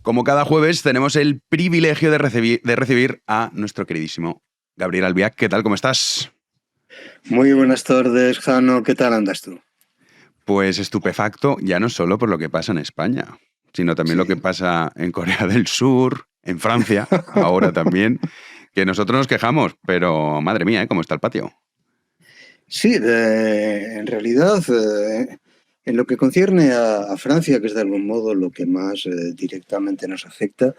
Como cada jueves, tenemos el privilegio de recibir a nuestro queridísimo Gabriel Albiac. ¿Qué tal? ¿Cómo estás? Muy buenas tardes, Jano. ¿Qué tal andas tú? Pues estupefacto, ya no solo por lo que pasa en España, sino también lo que Sí. pasa en Corea del Sur, en Francia, ahora también, que nosotros nos quejamos, pero madre mía, ¿cómo está el patio? Sí, en realidad, en lo que concierne a Francia, que es de algún modo lo que más directamente nos afecta,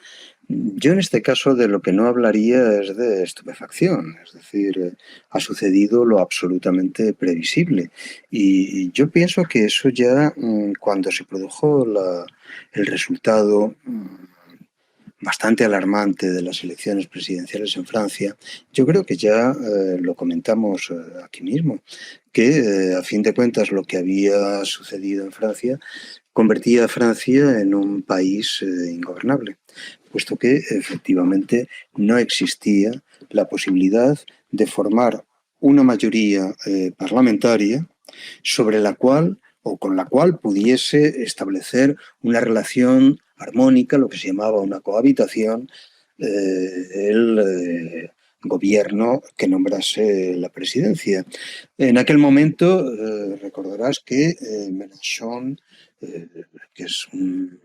yo en este caso de lo que no hablaría es de estupefacción, es decir, ha sucedido lo absolutamente previsible. Y yo pienso que eso ya, cuando se produjo el resultado bastante alarmante de las elecciones presidenciales en Francia, yo creo que ya lo comentamos aquí mismo, que a fin de cuentas lo que había sucedido en Francia convertía a Francia en un país ingobernable, puesto que efectivamente no existía la posibilidad de formar una mayoría parlamentaria sobre la cual o con la cual pudiese establecer una relación armónica, lo que se llamaba una cohabitación, el gobierno que nombrase la presidencia. En aquel momento, recordarás que Mélenchon, que es un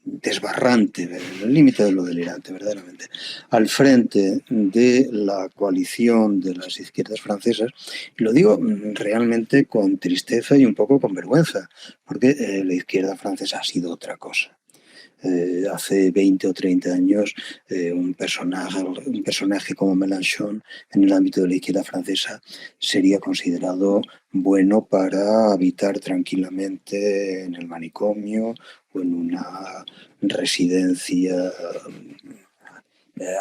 desbarrante, el límite de lo delirante, verdaderamente, al frente de la coalición de las izquierdas francesas, y lo digo realmente con tristeza y un poco con vergüenza, porque la izquierda francesa ha sido otra cosa. Hace 20 o 30 años un personaje como Mélenchon en el ámbito de la izquierda francesa sería considerado bueno para habitar tranquilamente en el manicomio o en una residencia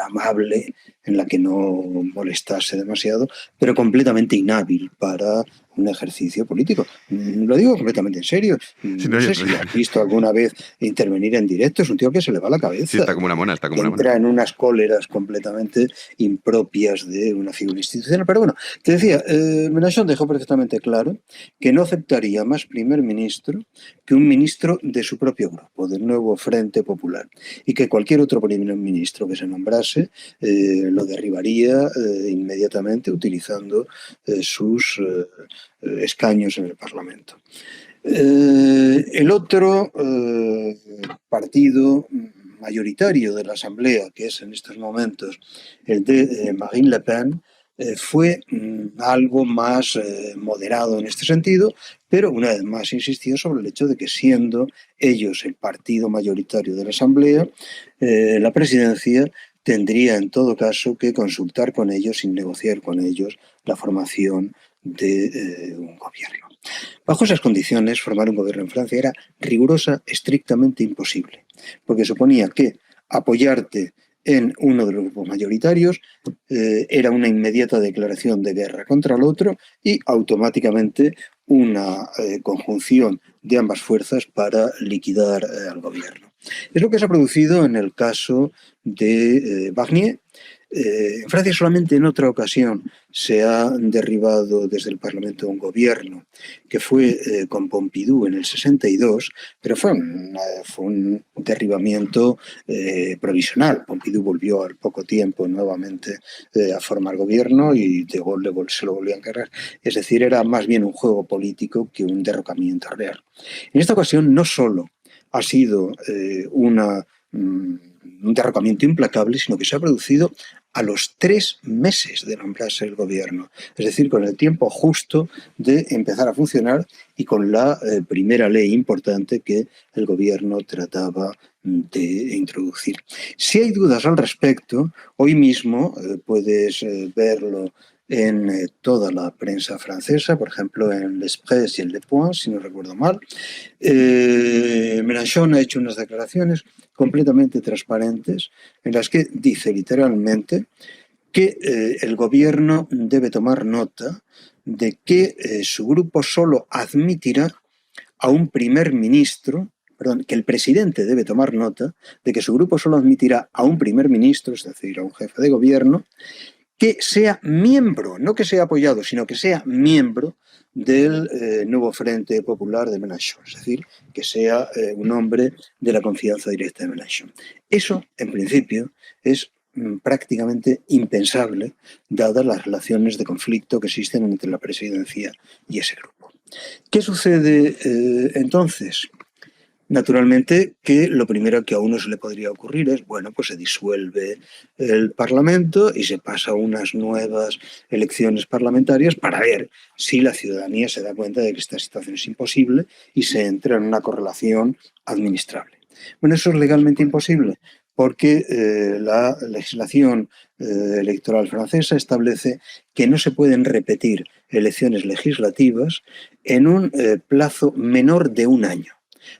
amable en la que no molestase demasiado, pero completamente inhábil para un ejercicio político. Lo digo completamente en serio. Sí, no, No sé si lo has visto alguna vez intervenir en directo. Es un tío que se le va la sí, cabeza, está como una mona, está que como una mona. entra en unas cóleras completamente impropias de una figura institucional. Pero bueno, te decía, Mélenchon dejó perfectamente claro que no aceptaría más primer ministro que un ministro de su propio grupo, del nuevo Frente Popular, y que cualquier otro primer ministro que se nombrase lo derribaría inmediatamente utilizando sus escaños en el Parlamento. El otro partido mayoritario de la Asamblea, que es en estos momentos el de Marine Le Pen, fue algo más moderado en este sentido, pero una vez más insistió sobre el hecho de que siendo ellos el partido mayoritario de la Asamblea, la presidencia tendría en todo caso que consultar con ellos y negociar con ellos la formación de un gobierno. Bajo esas condiciones, formar un gobierno en Francia era rigurosa, estrictamente imposible, porque suponía que apoyarte en uno de los grupos mayoritarios era una inmediata declaración de guerra contra el otro y automáticamente una conjunción de ambas fuerzas para liquidar al gobierno. Es lo que se ha producido en el caso de Barnier. En Francia solamente en otra ocasión se ha derribado desde el Parlamento un gobierno, que fue con Pompidou en el 62, pero fue un derribamiento provisional. Pompidou volvió al poco tiempo nuevamente a formar gobierno y de Gaulle se lo volvió a encargar. Es decir, era más bien un juego político que un derrocamiento real. En esta ocasión no solo ha sido un derrocamiento implacable, sino que se ha producido a los 3 meses de nombrarse el gobierno, es decir, con el tiempo justo de empezar a funcionar y con la primera ley importante que el gobierno trataba de introducir. Si hay dudas al respecto, hoy mismo puedes verlo en toda la prensa francesa, por ejemplo en l'Express y en Le Point, si no recuerdo mal. Mélenchon ha hecho unas declaraciones completamente transparentes en las que dice literalmente que el gobierno debe tomar nota de que su grupo solo admitirá a un primer ministro, perdón, que el presidente debe tomar nota de que su grupo solo admitirá a un primer ministro, es decir, a un jefe de gobierno, que sea miembro, no que sea apoyado, sino que sea miembro del nuevo Frente Popular de Mélenchon, es decir, que sea un hombre de la confianza directa de Mélenchon. Eso, en principio, es prácticamente impensable, dadas las relaciones de conflicto que existen entre la presidencia y ese grupo. ¿Qué sucede entonces? Naturalmente que lo primero que a uno se le podría ocurrir es, bueno, pues se disuelve el Parlamento y se pasa a unas nuevas elecciones parlamentarias para ver si la ciudadanía se da cuenta de que esta situación es imposible y se entra en una correlación administrable. Bueno, eso es legalmente imposible porque la legislación electoral francesa establece que no se pueden repetir elecciones legislativas en un plazo menor de un año.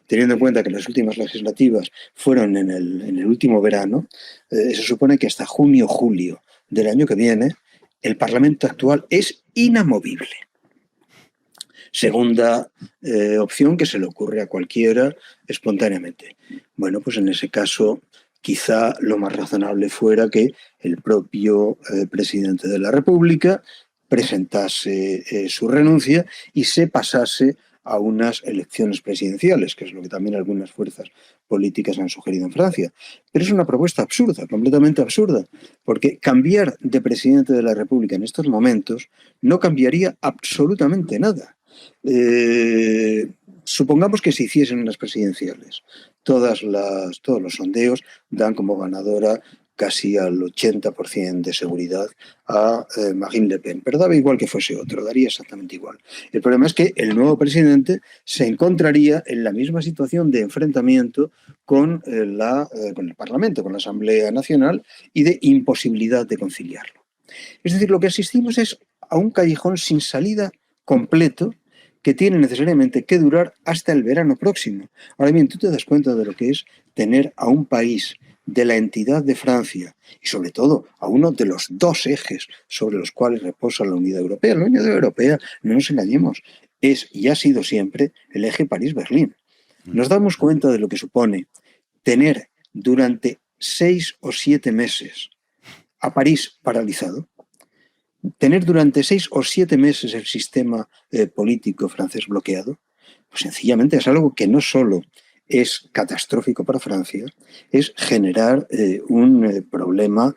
Teniendo en cuenta que las últimas legislativas fueron en el último verano, se supone que hasta junio-julio del año que viene el Parlamento actual es inamovible. Segunda opción que se le ocurre a cualquiera espontáneamente. Bueno, pues en ese caso quizá lo más razonable fuera que el propio presidente de la República presentase su renuncia y se pasase a unas elecciones presidenciales, que es lo que también algunas fuerzas políticas han sugerido en Francia. Pero es una propuesta absurda, completamente absurda, porque cambiar de presidente de la República en estos momentos no cambiaría absolutamente nada. Supongamos que se hiciesen unas presidenciales. Todos los sondeos dan como ganadora casi al 80% de seguridad a Marine Le Pen, pero daba igual que fuese otro, daría exactamente igual. El problema es que el nuevo presidente se encontraría en la misma situación de enfrentamiento con el Parlamento, con la Asamblea Nacional, y de imposibilidad de conciliarlo. Es decir, lo que asistimos es a un callejón sin salida completo que tiene necesariamente que durar hasta el verano próximo. Ahora bien, tú te das cuenta de lo que es tener a un país de la entidad de Francia y sobre todo a uno de los dos ejes sobre los cuales reposa la Unidad Europea. La Unión Europea, no nos engañemos, es y ha sido siempre el eje París-Berlín. Nos damos cuenta de lo que supone tener durante 6 o 7 meses a París paralizado, tener durante 6 o 7 meses el sistema político francés bloqueado, pues sencillamente es algo que no solo es catastrófico para Francia, es generar un problema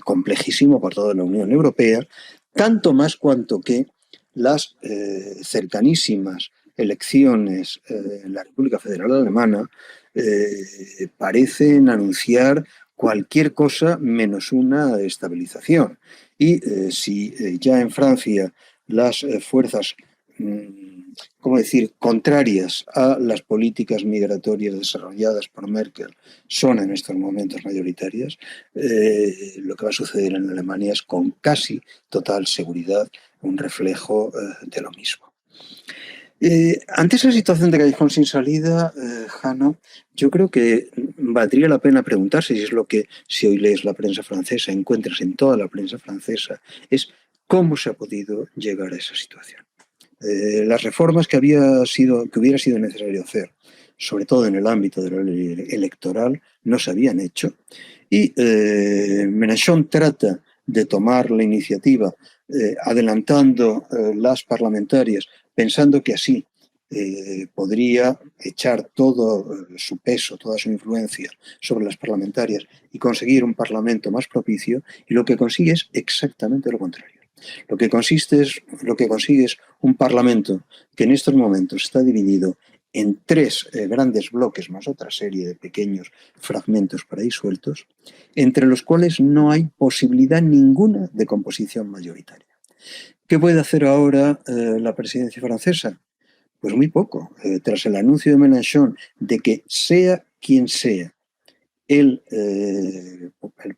complejísimo para toda la Unión Europea, tanto más cuanto que las cercanísimas elecciones en la República Federal Alemana parecen anunciar cualquier cosa menos una estabilización. Y si ya en Francia las fuerzas, ¿cómo decir?, contrarias a las políticas migratorias desarrolladas por Merkel son en estos momentos mayoritarias, lo que va a suceder en Alemania es con casi total seguridad un reflejo de lo mismo. Ante esa situación de callejón sin salida, Jano, yo creo que valdría la pena preguntarse si es lo que, si hoy lees la prensa francesa, encuentras en toda la prensa francesa, es cómo se ha podido llegar a esa situación. Las reformas que hubiera sido necesario hacer, sobre todo en el ámbito de la ley electoral, no se habían hecho. Y Mélenchon trata de tomar la iniciativa adelantando las parlamentarias, pensando que así podría echar todo su peso, toda su influencia sobre las parlamentarias y conseguir un parlamento más propicio, y lo que consigue es exactamente lo contrario. Lo que consigue es un parlamento que en estos momentos está dividido en 3 grandes bloques más otra serie de pequeños fragmentos por ahí sueltos, entre los cuales no hay posibilidad ninguna de composición mayoritaria. ¿Qué puede hacer ahora la presidencia francesa? Pues muy poco. Tras el anuncio de Mélenchon de que sea quien sea el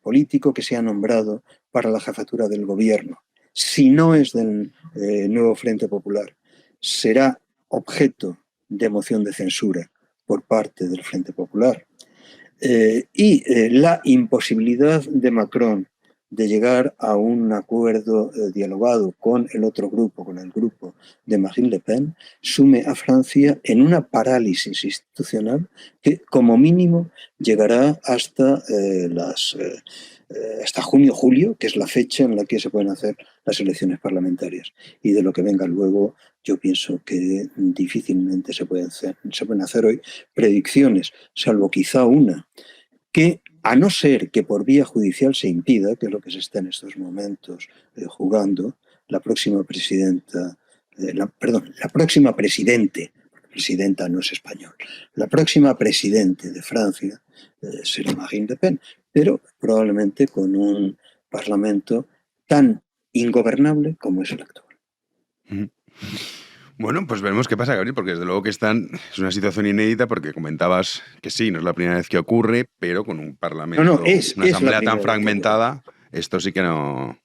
político que sea nombrado para la jefatura del gobierno, si no es del nuevo Frente Popular, será objeto de moción de censura por parte del Frente Popular. Y la imposibilidad de Macron de llegar a un acuerdo dialogado con el otro grupo, con el grupo de Marine Le Pen, sume a Francia en una parálisis institucional que como mínimo llegará hasta hasta junio, julio, que es la fecha en la que se pueden hacer las elecciones parlamentarias. Y de lo que venga luego, yo pienso que difícilmente pueden hacer hoy predicciones, salvo quizá una, que a no ser que por vía judicial se impida, que es lo que se está en estos momentos jugando, la próxima presidenta, la próxima presidenta no es español, la próxima presidente de Francia será Marine Le Pen, pero probablemente con un parlamento tan ingobernable como es el actual. Bueno, pues veremos qué pasa, Gabriel, porque desde luego que es una situación inédita, porque comentabas que sí, no es la primera vez que ocurre, pero con un parlamento, una asamblea tan fragmentada, esto sí que no...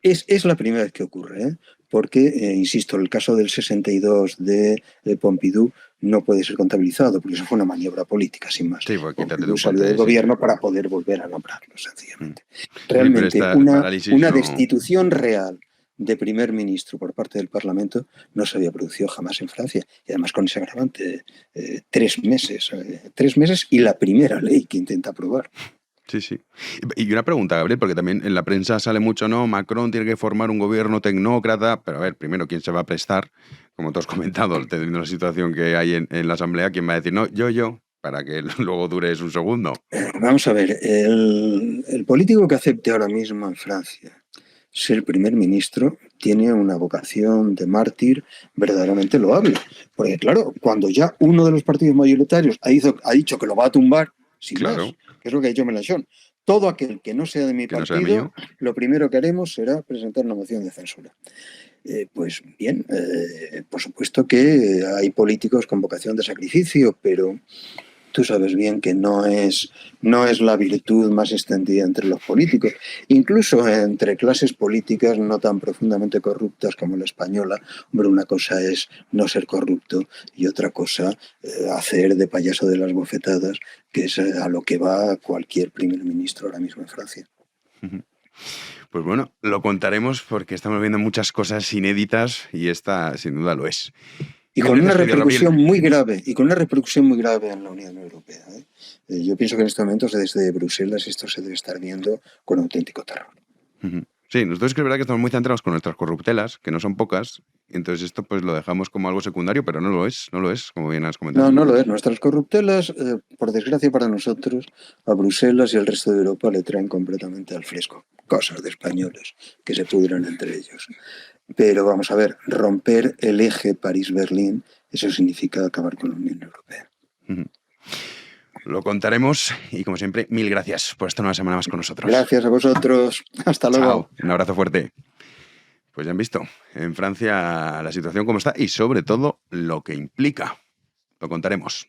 Es la primera vez que ocurre, porque, insisto, el caso del 62 de Pompidou no puede ser contabilizado, porque eso fue una maniobra política, sin más. Sí, Pompidou salió del gobierno para poder volver a nombrarlo, sencillamente. Realmente, una destitución real de primer ministro por parte del Parlamento no se había producido jamás en Francia, y además con ese agravante, 3 meses y la primera ley que intenta aprobar. Sí, sí. Y una pregunta, Gabriel, porque también en la prensa sale mucho, ¿no? Macron tiene que formar un gobierno tecnócrata, pero a ver, primero, ¿quién se va a prestar? Como tú has comentado, teniendo la situación que hay en la Asamblea, ¿quién va a decir, no, yo, para que luego dure un segundo? Vamos a ver, el político que acepte ahora mismo en Francia ser primer ministro tiene una vocación de mártir verdaderamente loable. Porque claro, cuando ya uno de los partidos mayoritarios ha dicho que lo va a tumbar, sin más, que es lo que ha dicho Mélenchon, todo aquel que no sea de mi partido, lo primero que haremos será presentar una moción de censura. Pues bien, por supuesto que hay políticos con vocación de sacrificio, pero tú sabes bien que no es la virtud más extendida entre los políticos, incluso entre clases políticas no tan profundamente corruptas como la española. Hombre, una cosa es no ser corrupto y otra cosa hacer de payaso de las bofetadas, que es a lo que va cualquier primer ministro ahora mismo en Francia. Pues bueno, lo contaremos porque estamos viendo muchas cosas inéditas y esta sin duda lo es. Y con una repercusión muy grave, en la Unión Europea. Yo pienso que en estos momentos desde Bruselas esto se debe estar viendo con auténtico terror. Sí, nosotros es que es verdad que estamos muy centrados con nuestras corruptelas, que no son pocas, entonces esto pues lo dejamos como algo secundario, pero no lo es, como bien has comentado. No lo es. Nuestras corruptelas, por desgracia para nosotros, a Bruselas y al resto de Europa le traen completamente al fresco. Cosas de españoles que se pudran entre ellos. Pero vamos a ver, romper el eje París-Berlín, eso significa acabar con la Unión Europea. Lo contaremos y, como siempre, mil gracias por estar una semana más con nosotros. Gracias a vosotros. Hasta luego. Chao. Un abrazo fuerte. Pues ya han visto, en Francia la situación como está y, sobre todo, lo que implica. Lo contaremos.